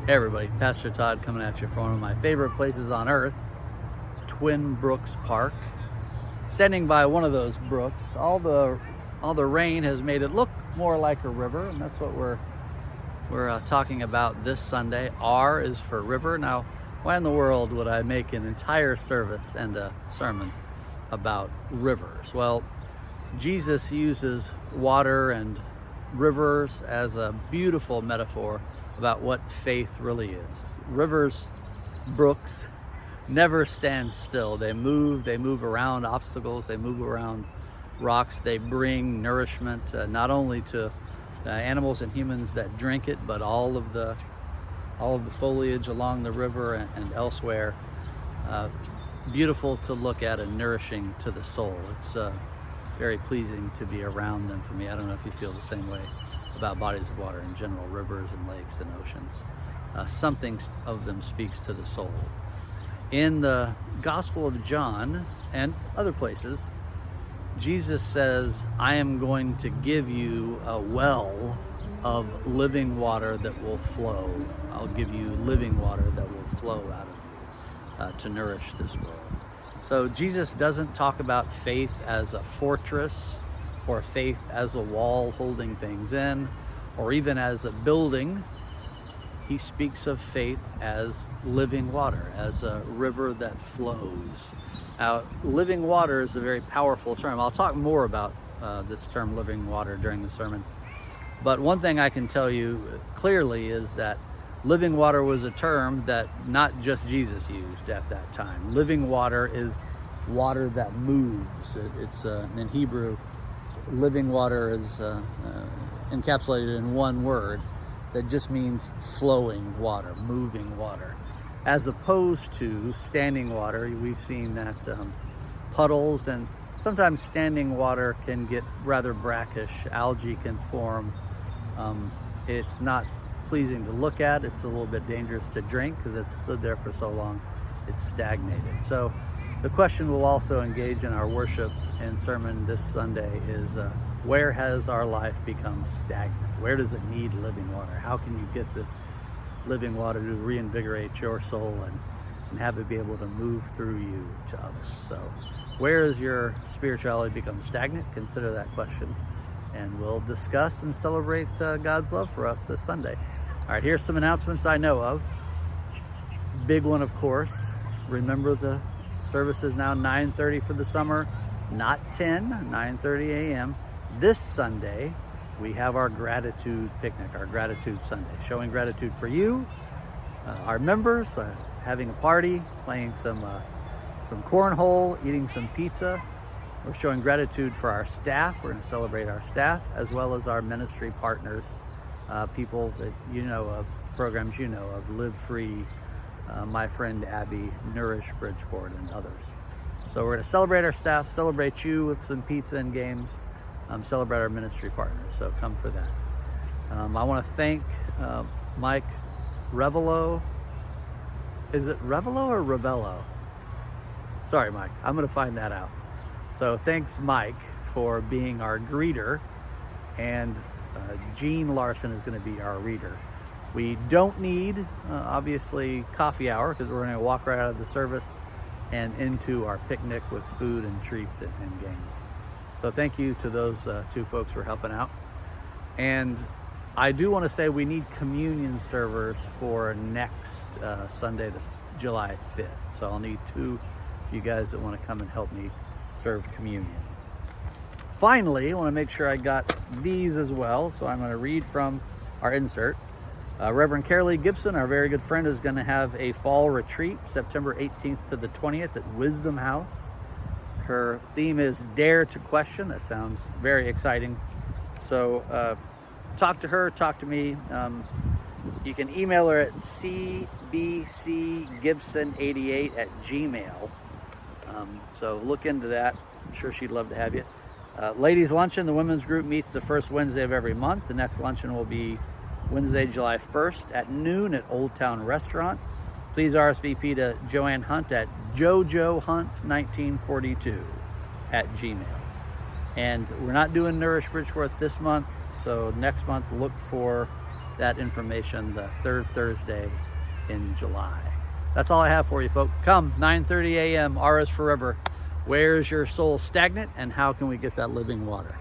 Hey everybody, Pastor Todd coming at you from one of my favorite places on earth, Twin Brooks Park. Standing by one of those brooks, all the rain has made it look more like a river, and that's what we're talking about this Sunday. R is for river. Now, why in the world would I make an entire service and a sermon about rivers? Well, Jesus uses water and rivers as a beautiful metaphor about what faith really is. Rivers, brooks, never stand still. They move around obstacles, they move around rocks, they bring nourishment not only to animals and humans that drink it, but all of the foliage along the river and elsewhere. Beautiful to look at and nourishing to the soul. It's very pleasing to be around them for me. I don't know if you feel the same way about bodies of water in general, rivers and lakes and oceans. Something of them speaks to the soul. In the Gospel of John and other places, Jesus says, I am going to give you a well of living water that will flow. I'll give you living water that will flow out of you to nourish this world. So Jesus doesn't talk about faith as a fortress or faith as a wall holding things in, or even as a building. He speaks of faith as living water, as a river that flows. Now, living water is a very powerful term. I'll talk more about this term living water during the sermon. But one thing I can tell you clearly is that living water was a term that not just Jesus used at that time. Living water is water that moves. It's in Hebrew, living water is encapsulated in one word that just means flowing water, moving water. As opposed to standing water, we've seen that puddles and sometimes standing water can get rather brackish. Algae can form. It's not pleasing to look at. It's a little bit dangerous to drink because it's stood there for so long. It's stagnated. So the question we'll also engage in our worship and sermon this Sunday is where has our life become stagnant? Where does it need living water? How can you get this living water to reinvigorate your soul and have it be able to move through you to others? So where has your spirituality become stagnant? Consider that question, and we'll discuss and celebrate God's love for us this Sunday. All right, here's some announcements I know of. Big one, of course. Remember, the service is now 9:30 for the summer, not 10, 9:30 a.m. This Sunday, we have our gratitude picnic, our gratitude Sunday, showing gratitude for you, our members, having a party, playing some cornhole, eating some pizza. We're showing gratitude for our staff. We're going to celebrate our staff as well as our ministry partners, people that you know of, programs you know of, Live Free, My Friend Abby, Nourish Bridgeport, and others. So we're going to celebrate our staff, celebrate you with some pizza and games, celebrate our ministry partners. So come for that. I want to thank Mike Revelo. Is it Revelo or Revello? Sorry, Mike. I'm going to find that out. So thanks, Mike, for being our greeter, and Jean Larson is going to be our reader. We don't need, obviously, coffee hour because we're going to walk right out of the service and into our picnic with food and treats and games. So thank you to those two folks for helping out. And I do want to say we need communion servers for next Sunday, July 5th. So I'll need two of you guys that want to come and help me serve communion. Finally, I want to make sure I got these as well. So I'm going to read from our insert. Reverend Carolee Gibson, our very good friend, is going to have a fall retreat September 18th to the 20th at Wisdom House. Her theme is Dare to Question. That sounds very exciting. So talk to her, talk to me. You can email her at cbcgibson88@gmail. So look into that. I'm sure she'd love to have you. Ladies Luncheon, the women's group meets the first Wednesday of every month. The next luncheon will be Wednesday, July 1st at noon at Old Town Restaurant. Please RSVP to Joanne Hunt at jojohunt1942@gmail. And we're not doing Nourish Bridgeport this month, so next month look for that information the third Thursday in July. That's all I have for you, folks. Come 9:30 a.m. R is Forever. Where's your soul stagnant, and how can we get that living water?